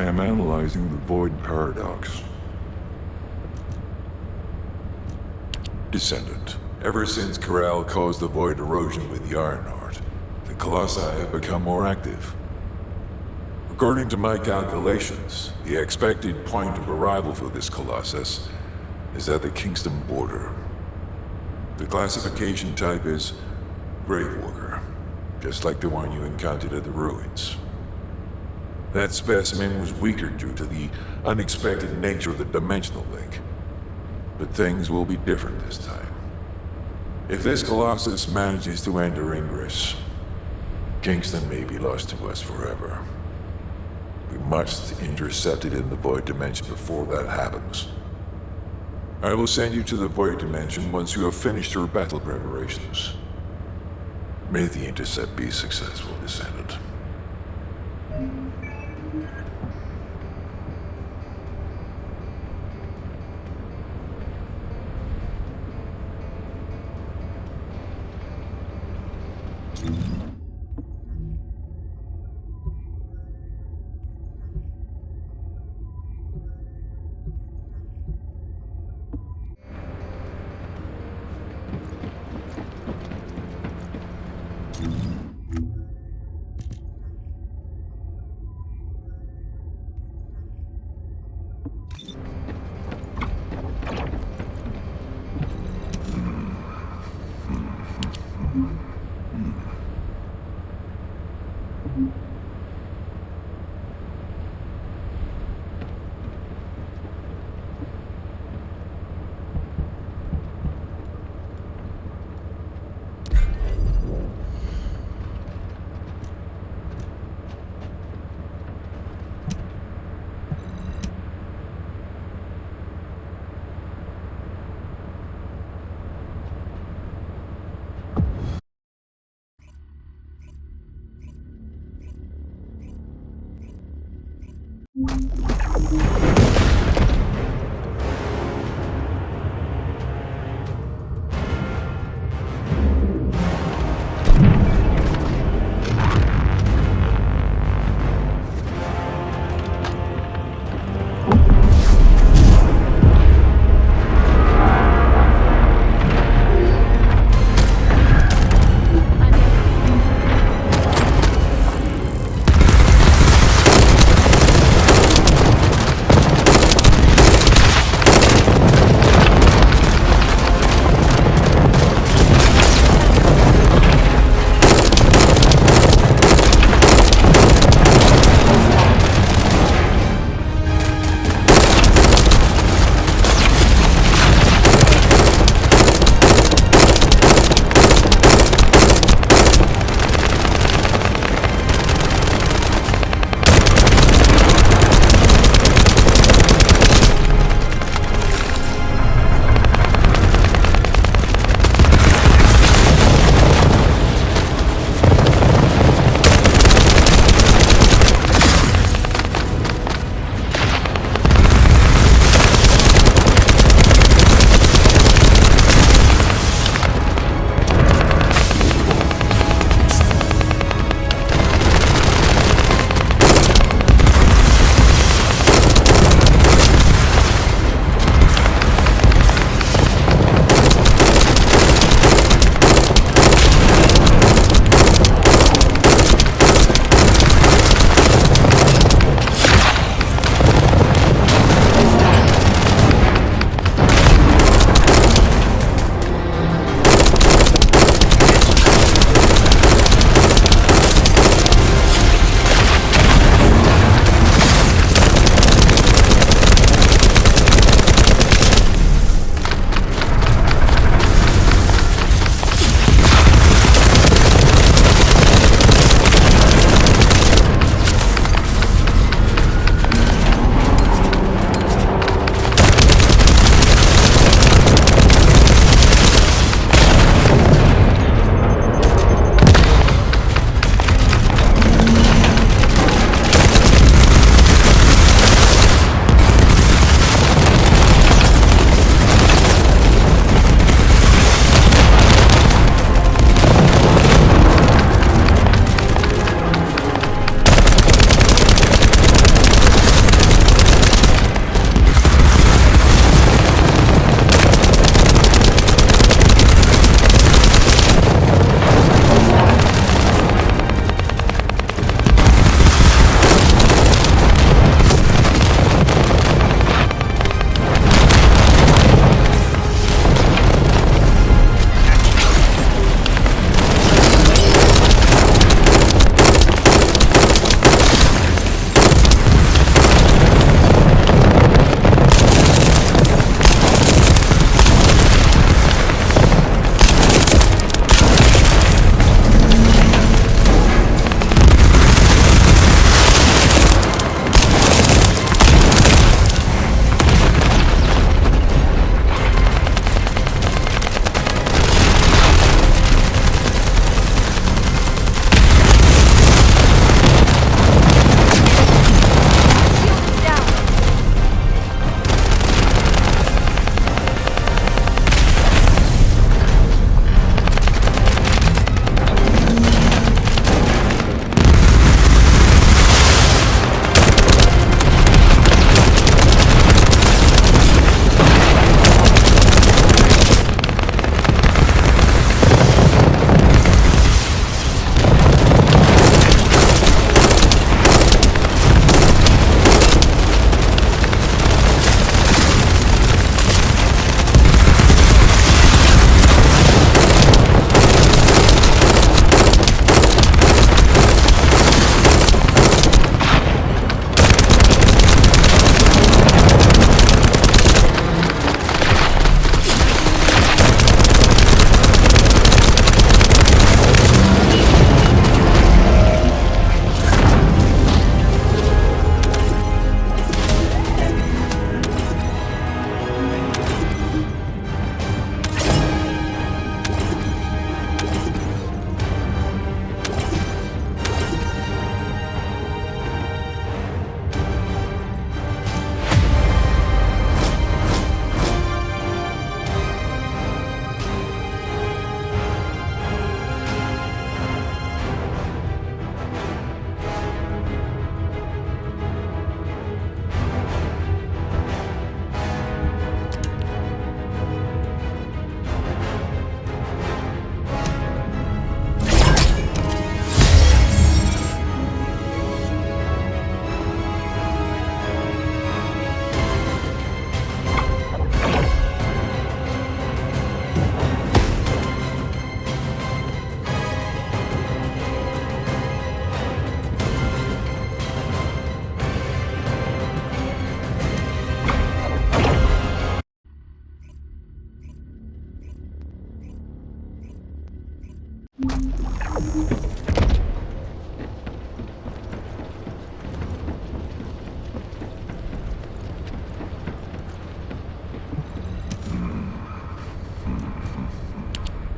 I am analyzing the Void Paradox. Descendant. Ever since Corral caused the Void erosion with the Ironheart, the Colossi have become more active. According to my calculations, the expected point of arrival for this Colossus is at the Kingston border. The classification type is Gravewalker, just like the one you encountered at the ruins. That specimen was weaker due to the unexpected nature of the dimensional link. But things will be different this time. If this Colossus manages to enter Ingress, Kingston may be lost to us forever. We must intercept it in the Void Dimension before that happens. I will send you to the Void Dimension once you have finished your battle preparations. May the intercept be successful, Descendant.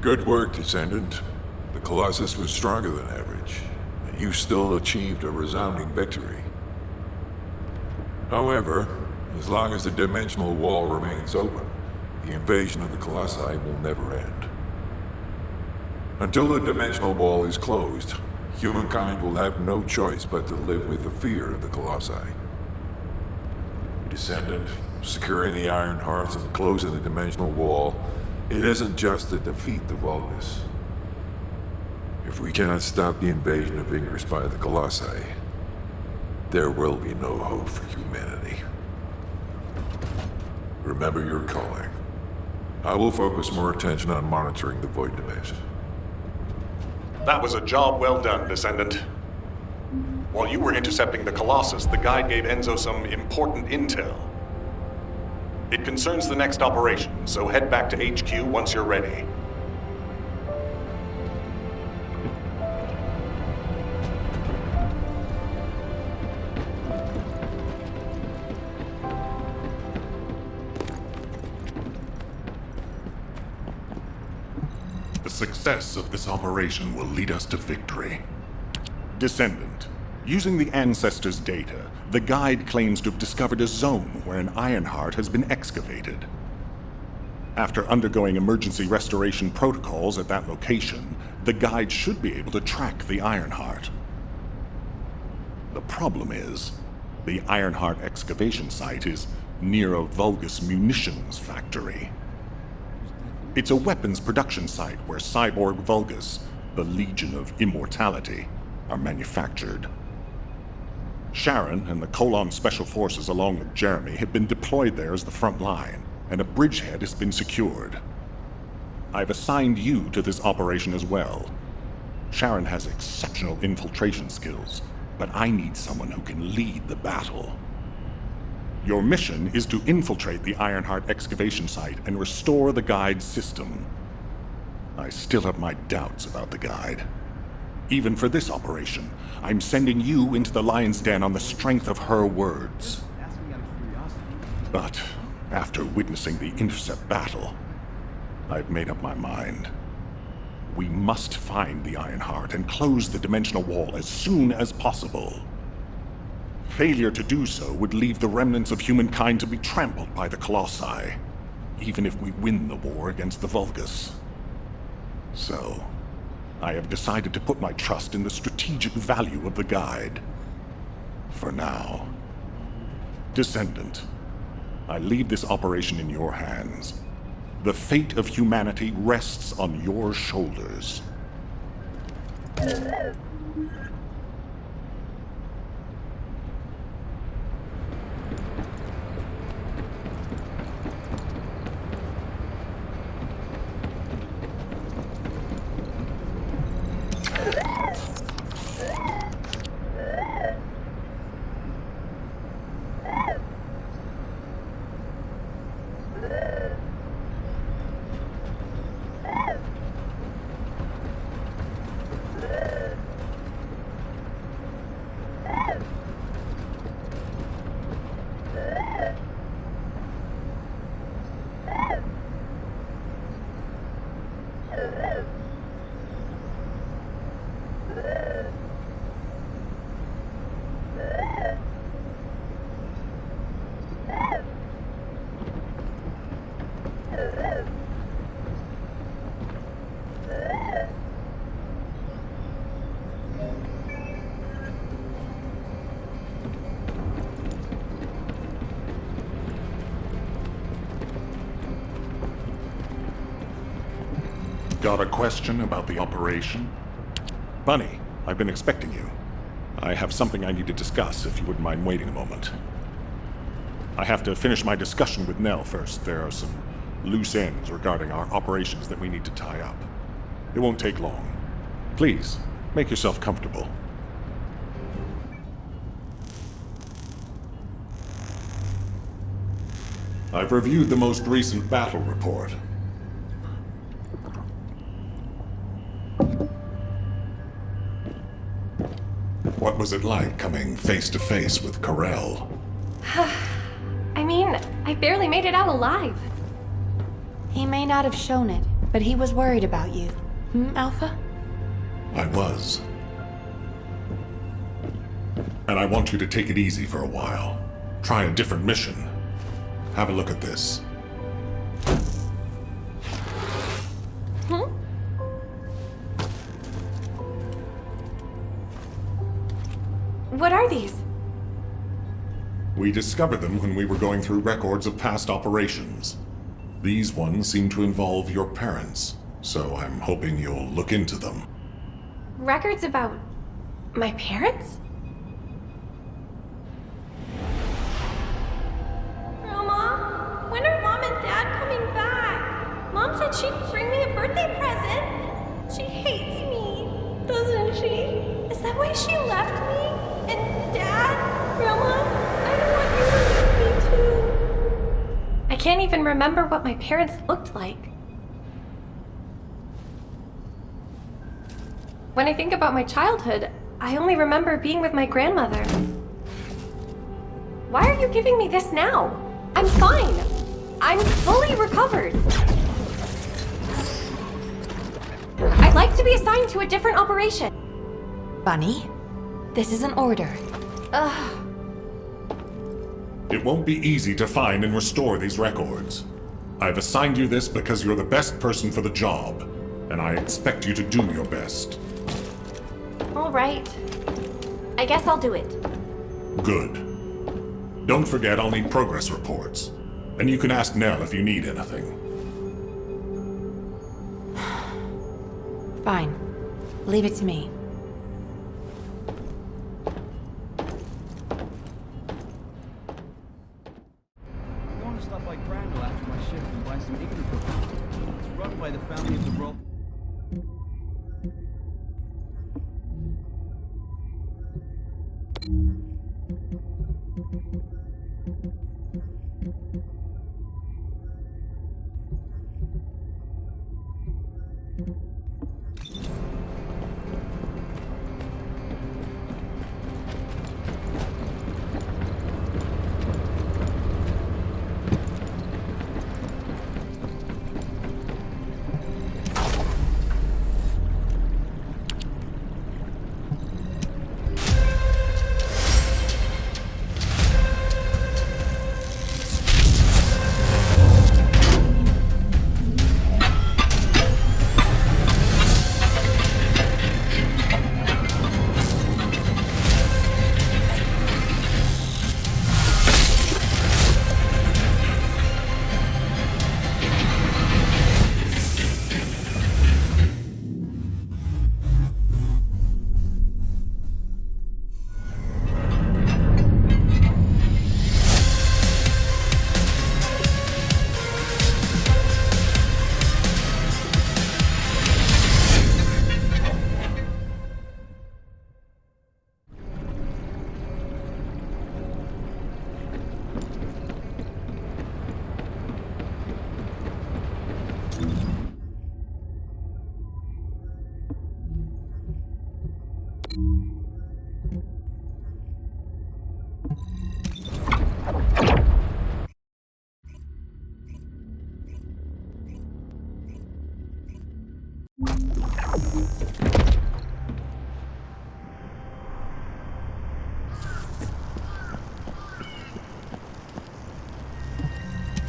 Good work, Descendant. The Colossus was stronger than average, and you still achieved a resounding victory. However, as long as the dimensional wall remains open, the invasion of the Colossi will never end. Until the dimensional wall is closed, humankind will have no choice but to live with the fear of the Colossi. Descendant, securing the Iron Hearth and closing the dimensional wall, it isn't just to defeat the Vulgus. If we cannot stop the invasion of Ingress by the Colossi, there will be no hope for humanity. Remember your calling. I will focus more attention on monitoring the Void Dimension. That was a job well done, Descendant. While you were intercepting the Colossus, the guide gave Enzo some important intel. It concerns the next operation, so head back to HQ once you're ready. The success of this operation will lead us to victory. Descendant, using the Ancestors' data, the guide claims to have discovered a zone where an Ironheart has been excavated. After undergoing emergency restoration protocols at that location, the guide should be able to track the Ironheart. The problem is, the Ironheart excavation site is near a Vulgus munitions factory. It's a weapons production site where cyborg Vulgus, the Legion of Immortality, are manufactured. Sharon and the Colon Special Forces along with Jeremy have been deployed there as the front line, and a bridgehead has been secured. I've assigned you to this operation as well. Sharon has exceptional infiltration skills, but I need someone who can lead the battle. Your mission is to infiltrate the Ironheart excavation site and restore the guide's system. I still have my doubts about the guide. Even for this operation, I'm sending you into the Lion's Den on the strength of her words. But after witnessing the intercept battle, I've made up my mind. We must find the Ironheart and close the dimensional wall as soon as possible. Failure to do so would leave the remnants of humankind to be trampled by the Colossi, even if we win the war against the Vulgus. So, I have decided to put my trust in the strategic value of the guide. For now. Descendant, I leave this operation in your hands. The fate of humanity rests on your shoulders. Got a question about the operation? Bunny, I've been expecting you. I have something I need to discuss, if you wouldn't mind waiting a moment. I have to finish my discussion with Nell first. There are some loose ends regarding our operations that we need to tie up. It won't take long. Please, make yourself comfortable. I've reviewed the most recent battle report. What was it like coming face to face with Corell? I mean, I barely made it out alive. He may not have shown it, But he was worried about you. Alpha? I was. And I want you to take it easy for a while. Try a different mission. Have a look at this. What are these? We discovered them when we were going through records of past operations. These ones seem to involve your parents, so I'm hoping you'll look into them. Records about my parents? Grandma, when are Mom and Dad coming back? Mom said she'd bring me a birthday present. She hates me, doesn't she? Is that why she left me? And Dad? Grandma? I don't want you to leave me too. I can't even remember what my parents looked like. When I think about my childhood, I only remember being with my grandmother. Why are you giving me this now? I'm fine. I'm fully recovered. I'd like to be assigned to a different operation. Bunny, this is an order. Ugh. It won't be easy to find and restore these records. I've assigned you this because you're the best person for the job, and I expect you to do your best. All right. I guess I'll do it. Good. Don't forget I'll need progress reports, and you can ask Nell if you need anything. Fine. Leave it to me. I'm going to stop by Crandall after my shift and buy some igloo cookies. It's run by the family of the Rope.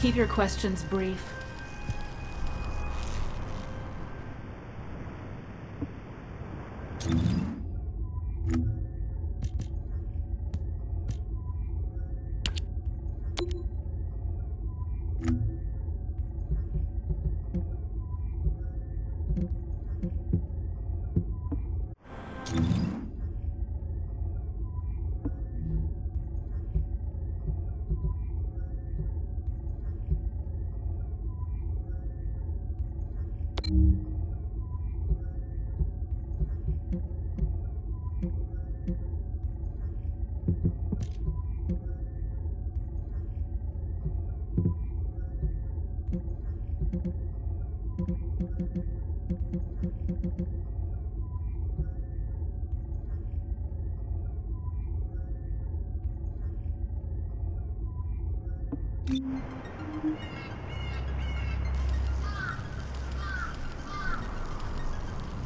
Keep your questions brief.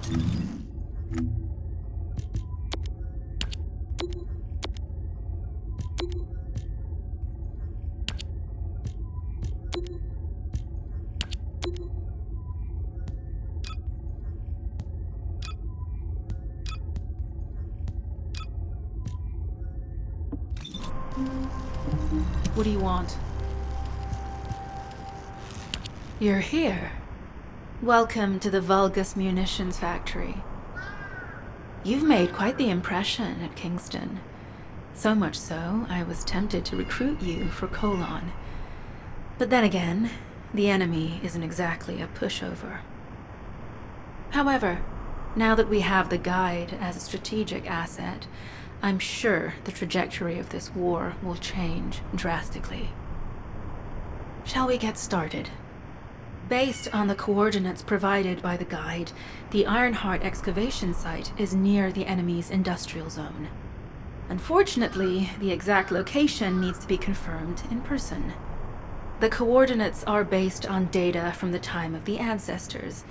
What do you want? You're here. Welcome to the Vulgus munitions factory. You've made quite the impression at Kingston. So much so, I was tempted to recruit you for Colon. But then again, the enemy isn't exactly a pushover. However, now that we have the Guide as a strategic asset, I'm sure the trajectory of this war will change drastically. Shall we get started? Based on the coordinates provided by the Guide, the Ironheart excavation site is near the enemy's industrial zone. Unfortunately, the exact location needs to be confirmed in person. The coordinates are based on data from the time of the ancestors,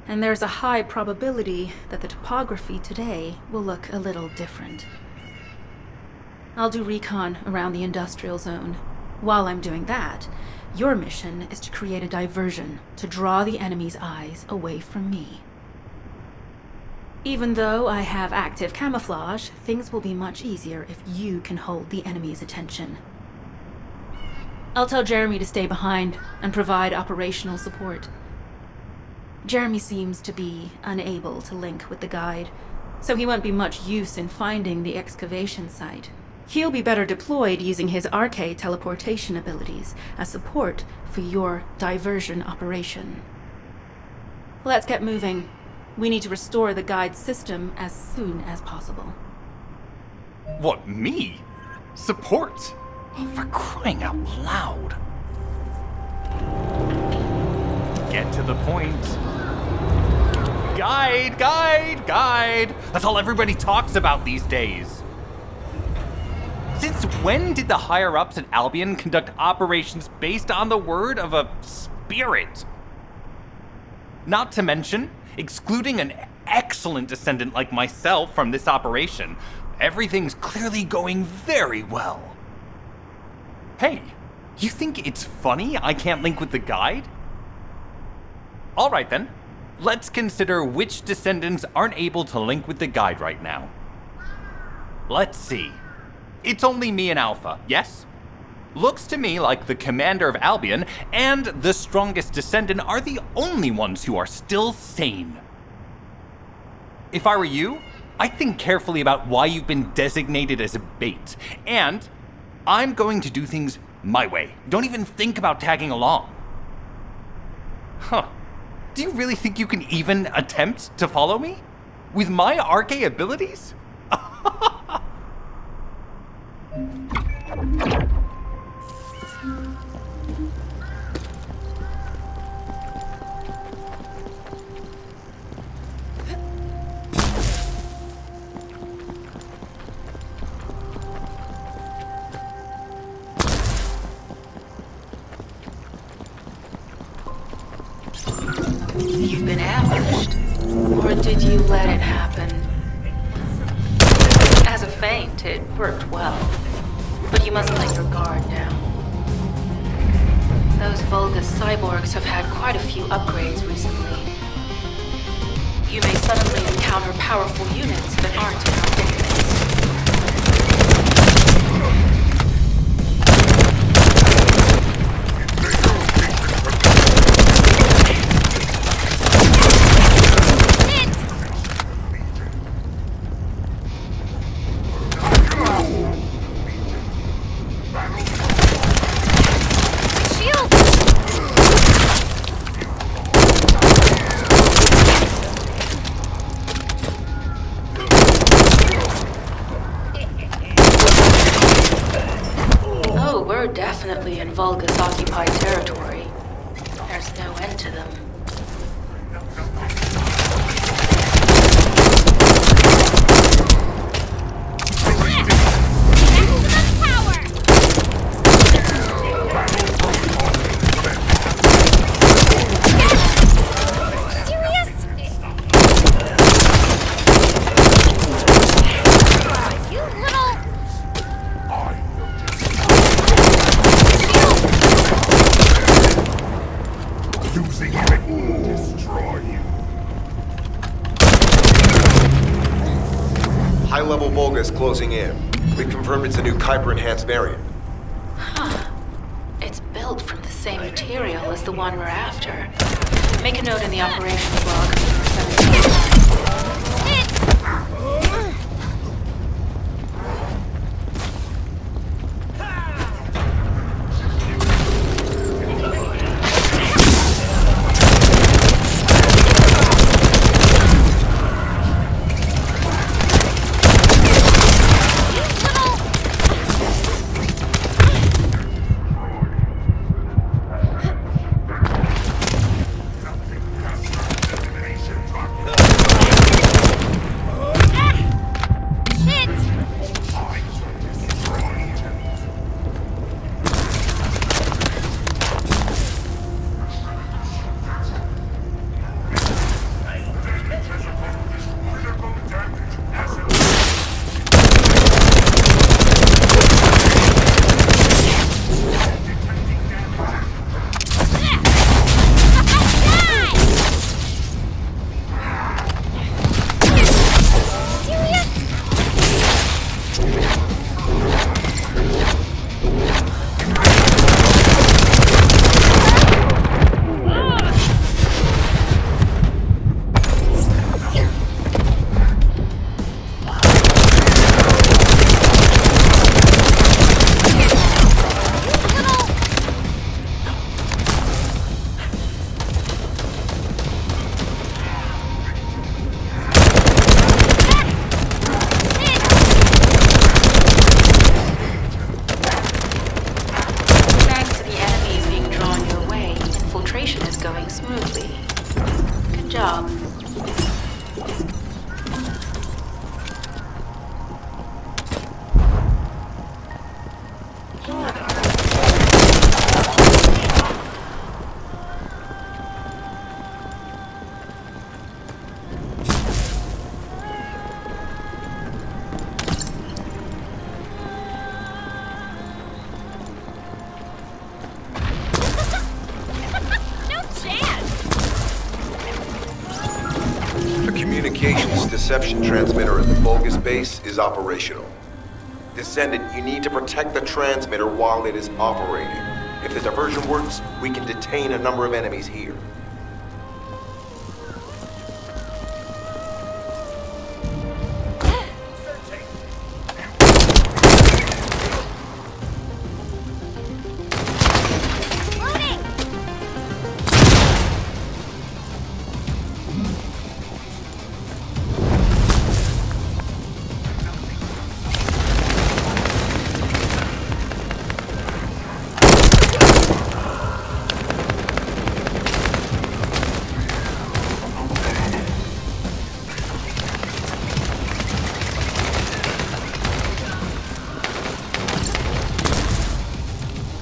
and there's a high probability that the topography today will look a little different. I'll do recon around the industrial zone. While I'm doing that, your mission is to create a diversion to draw the enemy's eyes away from me. Even though I have active camouflage, things will be much easier if you can hold the enemy's attention. I'll tell Jeremy to stay behind and provide operational support. Jeremy seems to be unable to link with the Guide, so he won't be much use in finding the excavation site. He'll be better deployed using his RK teleportation abilities as support for your diversion operation. Let's get moving. We need to restore the Guide system as soon as possible. What, me? Support? Oh, for crying out loud. Get to the point. Guide, guide, guide. That's all everybody talks about these days. Since when did the higher-ups at Albion conduct operations based on the word of a spirit? Not to mention, excluding an excellent descendant like myself from this operation, everything's clearly going very well. Hey, you think it's funny I can't link with the Guide? Alright then, let's consider which descendants aren't able to link with the Guide right now. Let's see. It's only me and Alpha, yes? Looks to me like the commander of Albion and the strongest descendant are the only ones who are still sane. If I were you, I'd think carefully about why you've been designated as a bait, and I'm going to do things my way. Don't even think about tagging along. Huh. Do you really think you can even attempt to follow me? With my RK abilities? You've been ambushed. Or did you let it happen? As a feint, it worked well. But you must let your guard down. Those Vulgus cyborgs have had quite a few upgrades recently. You may suddenly encounter powerful units that aren't in our database. We're definitely in Vulgus-occupied territory. There's no end to them. High-level Vulgus closing in. We've confirmed it's a new Kuiper-enhanced variant. Huh. It's built from the same material as the one we're after. Make a note in the operations log for 17. Communications deception transmitter at the Vulgus base is operational. Descendant, you need to protect the transmitter while it is operating. If the diversion works, we can detain a number of enemies here.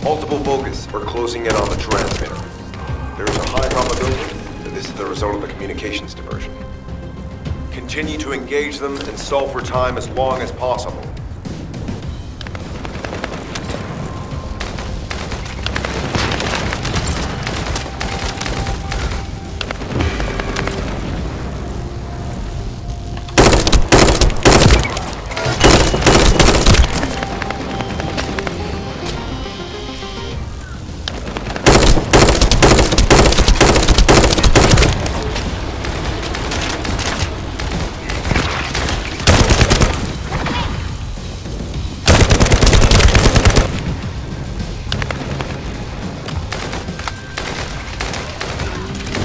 Multiple Vulgus are closing in on the transmitter. There is a high probability that this is the result of the communications diversion. Continue to engage them and stall for time as long as possible.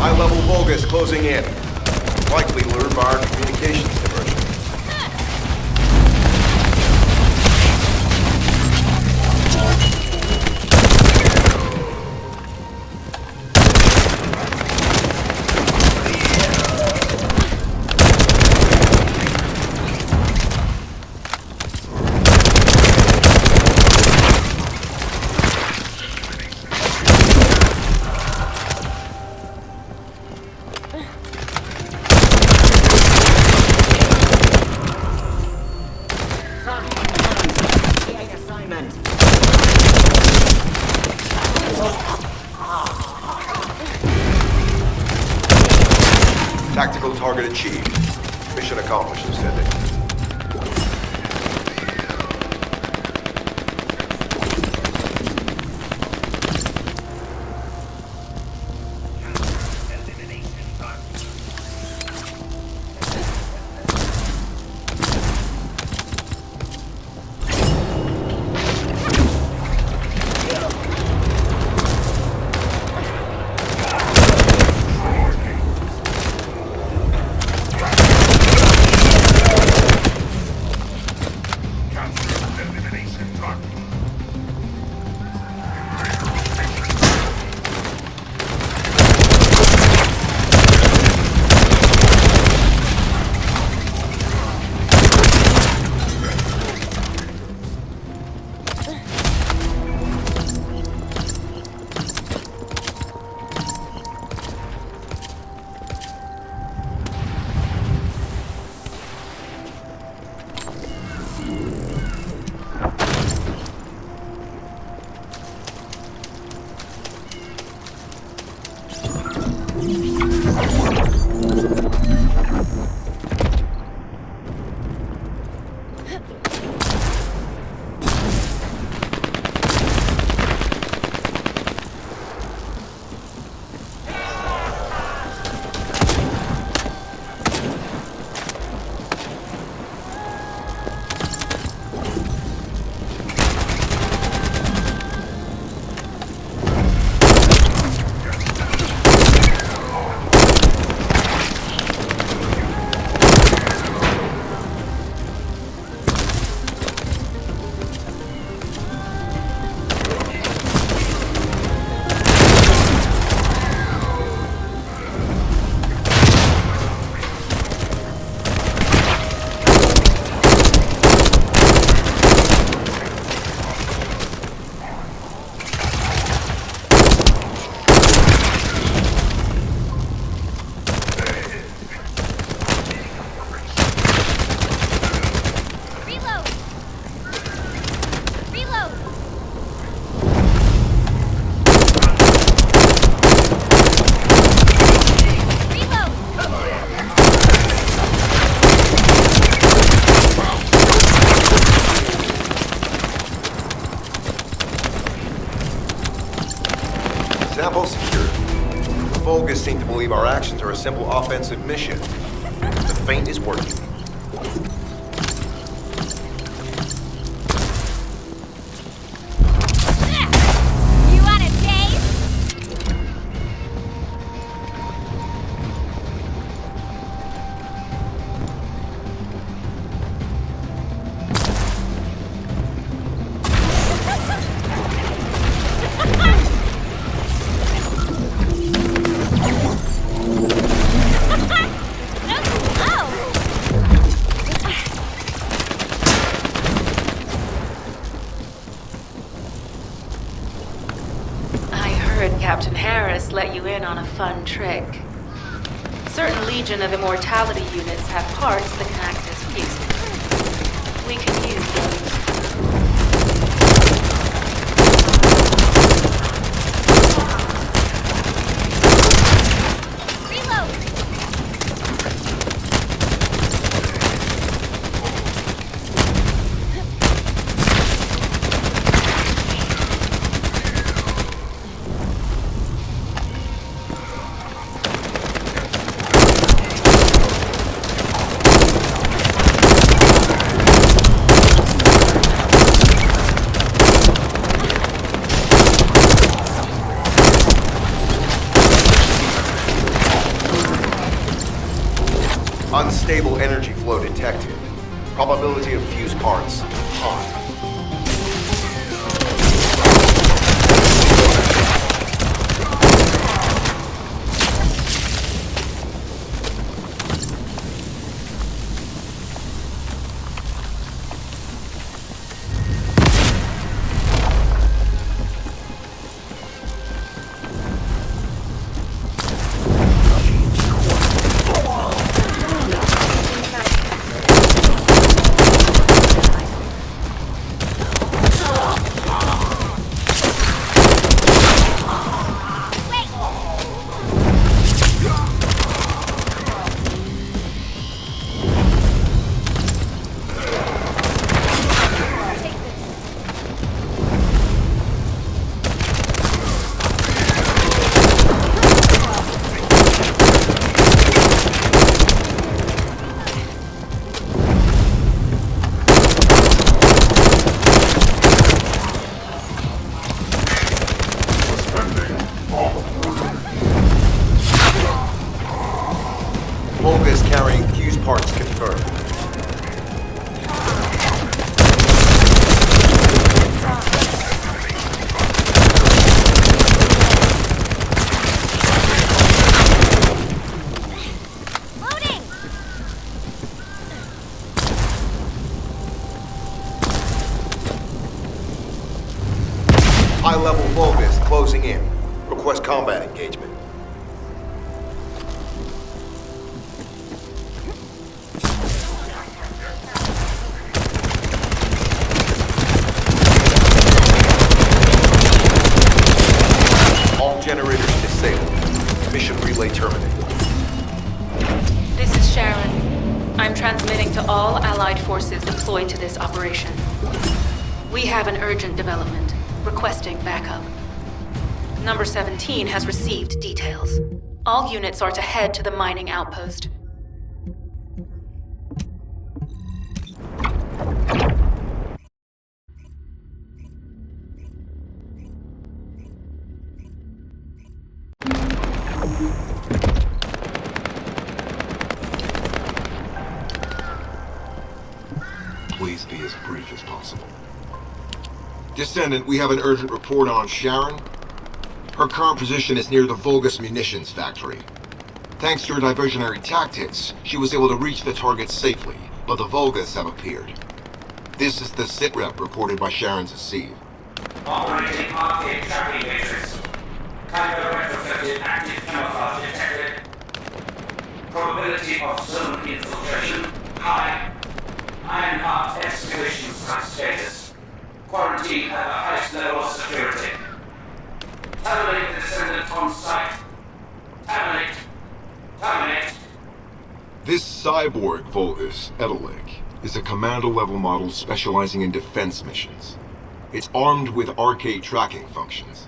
High-level Vulgus closing in. Likely lured by our communications diversion. Tactical target achieved. Mission accomplished, Descendant. believe our actions are a simple offensive mission. The feint is working. You want a taste? Captain Harris let you in on a fun trick. Certain Legion of Immortality units have parts that can act as fuses. We can use those. Unstable energy flow detected. Probability of fuse parts, high. Vulgus carrying fuse parts confirmed. Loading! High-level Vulgus closing in. Request combat engagement. All generators disabled. Mission relay terminated. This is Sharon. I'm transmitting to all Allied forces deployed to this operation. We have an urgent development, requesting backup. Number 17 has received details. All units are to head to the mining outpost. Please be as brief as possible. Descendant, we have an urgent report on Sharon. Her current position is near the Vulgus munitions factory. Thanks to her diversionary tactics, she was able to reach the target safely, but the Vulgus have appeared. This is the sitrep reported by Sharon's Deceive. Operating arcade tracking matrix. Kyber retrofitted active camouflage detected. Probability of zone infiltration high. Ironheart excavation site status. Quarantine at the highest level of security. Terminate the Descendant on site. Terminate. Terminate. This cyborg Vulgus, Edelik, is a commando-level model specializing in defense missions. It's armed with arcade tracking functions.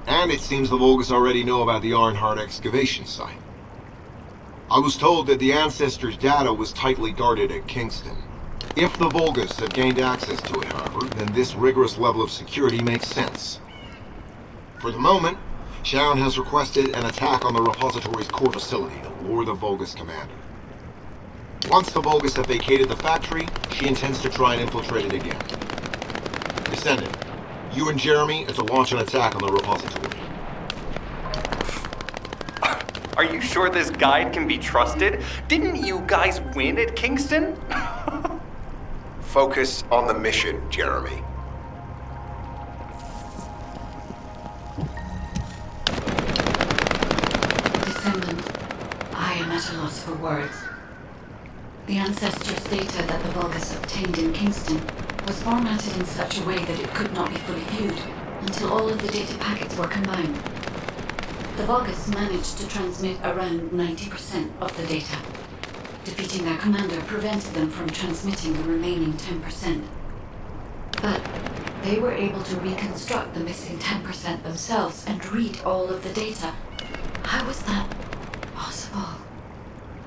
And it seems the Vulgus already know about the Ironheart excavation site. I was told that the Ancestors' data was tightly guarded at Kingston. If the Vulgus have gained access to it, however, then this rigorous level of security makes sense. For the moment, Sharon has requested an attack on the repository's core facility to lure the Vulgus commander. Once the Vulgus have vacated the factory, she intends to try and infiltrate it again. Descendant, you and Jeremy are to launch an attack on the repository. Are you sure this guide can be trusted? Didn't you guys win at Kingston? Focus on the mission, Jeremy. Descendant, I am at a loss for words. The Ancestors' data that the Vulgus obtained in Kingston was formatted in such a way that it could not be fully viewed until all of the data packets were combined. The Vulgus managed to transmit around 90% of the data. Defeating their commander prevented them from transmitting the remaining 10%. But they were able to reconstruct the missing 10% themselves and read all of the data. How was that possible?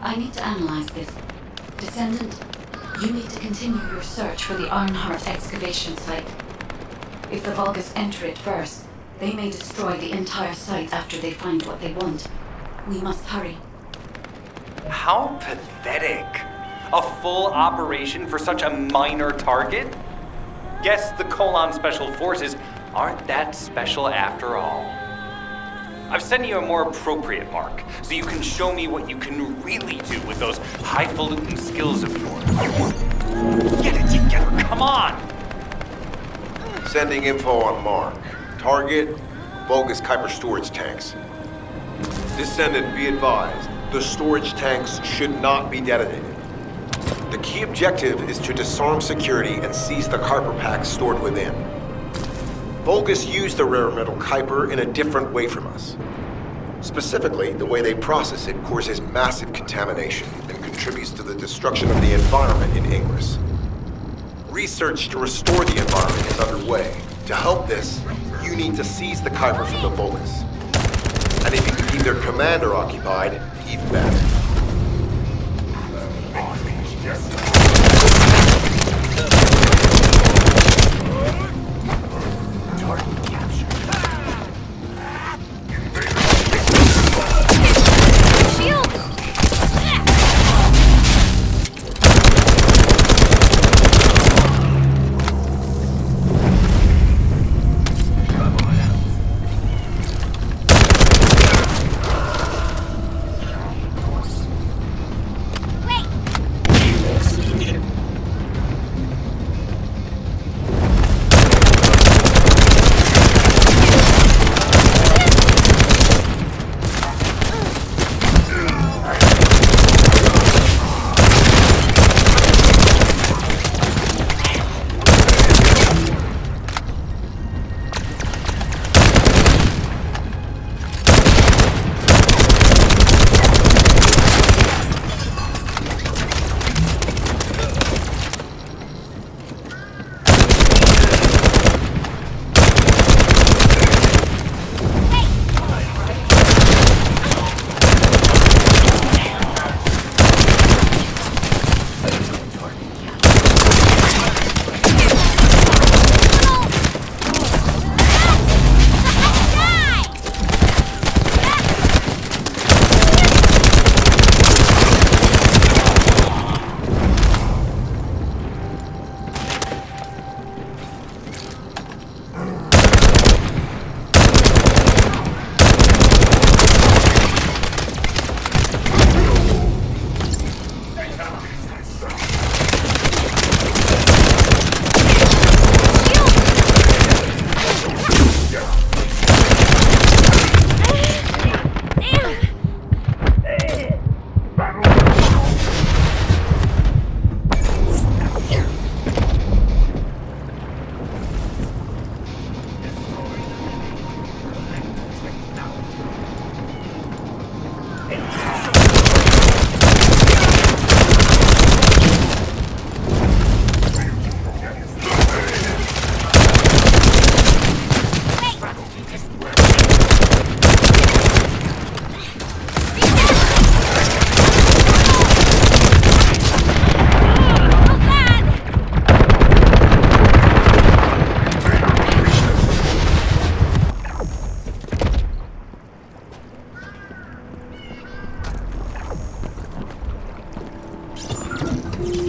I need to analyze this. Descendant, you need to continue your search for the Ironheart excavation site. If the Vulgus enter it first, they may destroy the entire site after they find what they want. We must hurry. How pathetic. A full operation for such a minor target? Guess the Colon Special Forces aren't that special after all. I've sent you a more appropriate mark, so you can show me what you can really do with those highfalutin skills of yours. Get it together, come on! Sending info on Mark. Target, Vulgus Kuiper storage tanks. Descendant, be advised, the storage tanks should not be detonated. The key objective is to disarm security and seize the Kuiper packs stored within. Vulgus use the rare metal Kuiper in a different way from us. Specifically, the way they process it causes massive contamination and contributes to the destruction of the environment in Ingress. Research to restore the environment is underway. To help this, you need to seize the Kuiper from the Vulgus. And if you can keep their commander occupied, even better.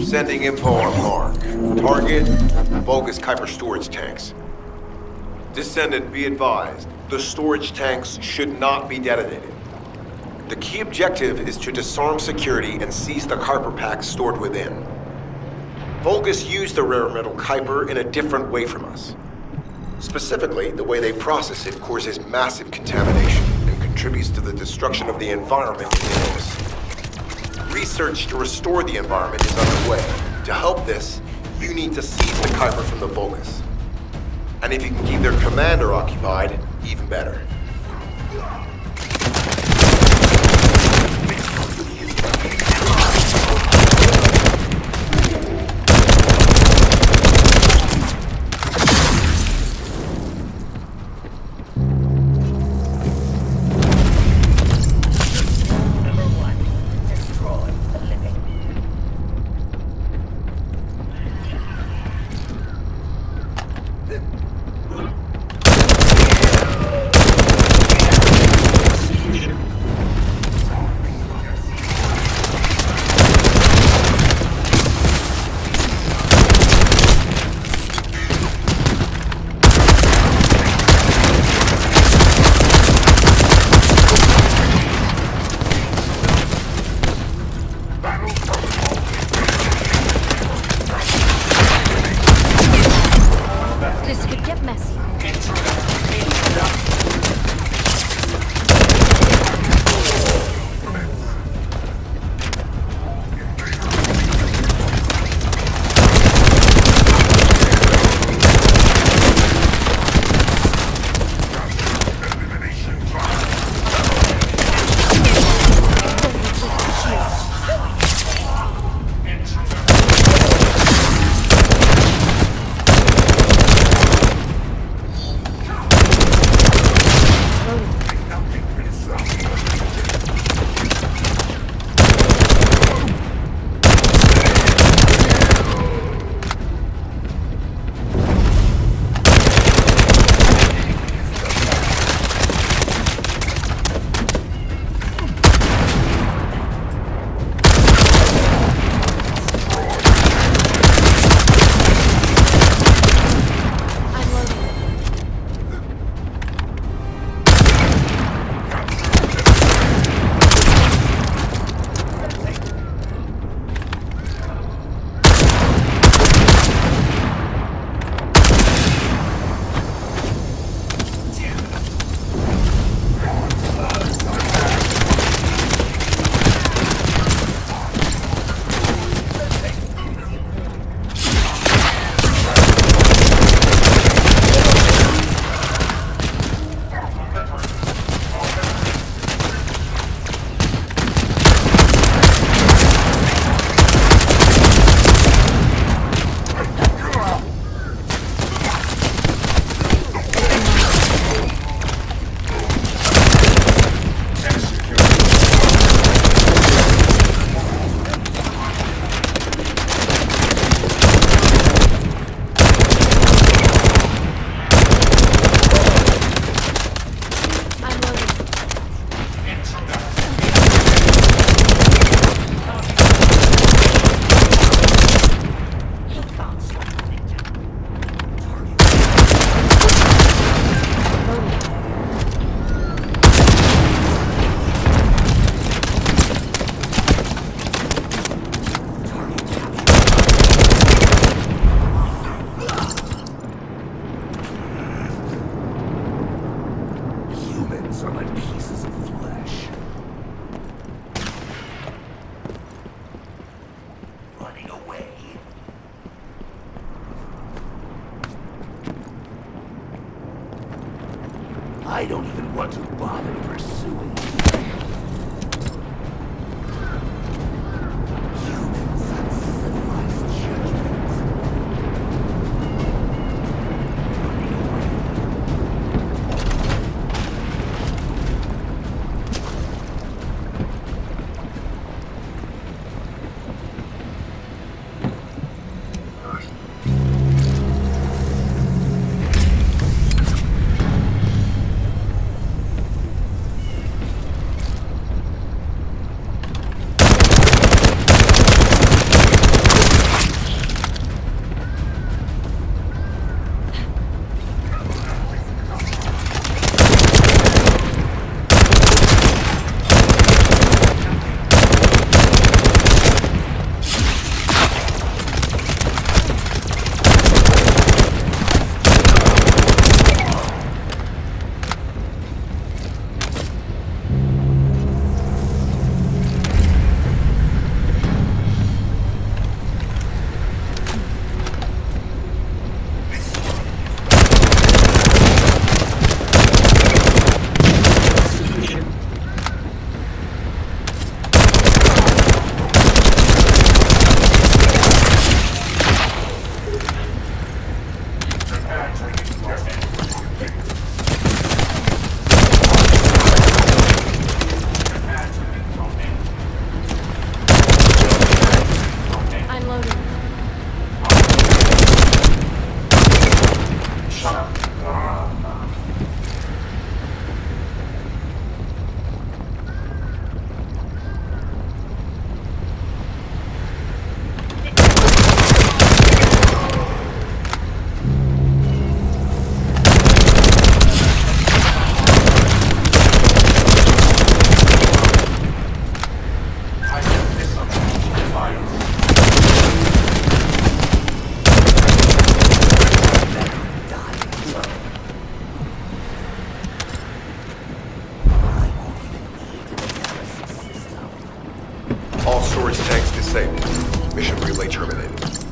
Sending info on mark. Target, Vulgus Kuiper storage tanks. Descendant, be advised. The storage tanks should not be detonated. The key objective is to disarm security and seize the Kuiper packs stored within. Vulgus used the rare metal Kuiper in a different way from us. Specifically, the way they process it causes massive contamination and contributes to the destruction of the environment in the host. Research to restore the environment is underway. To help this, you need to seize the Kuiper from the Vulgus. And if you can keep their commander occupied, even better. This could get messy. I don't even want to bother pursuing. Humans uncivilized judgments. Storage tanks disabled. Mission relay terminated.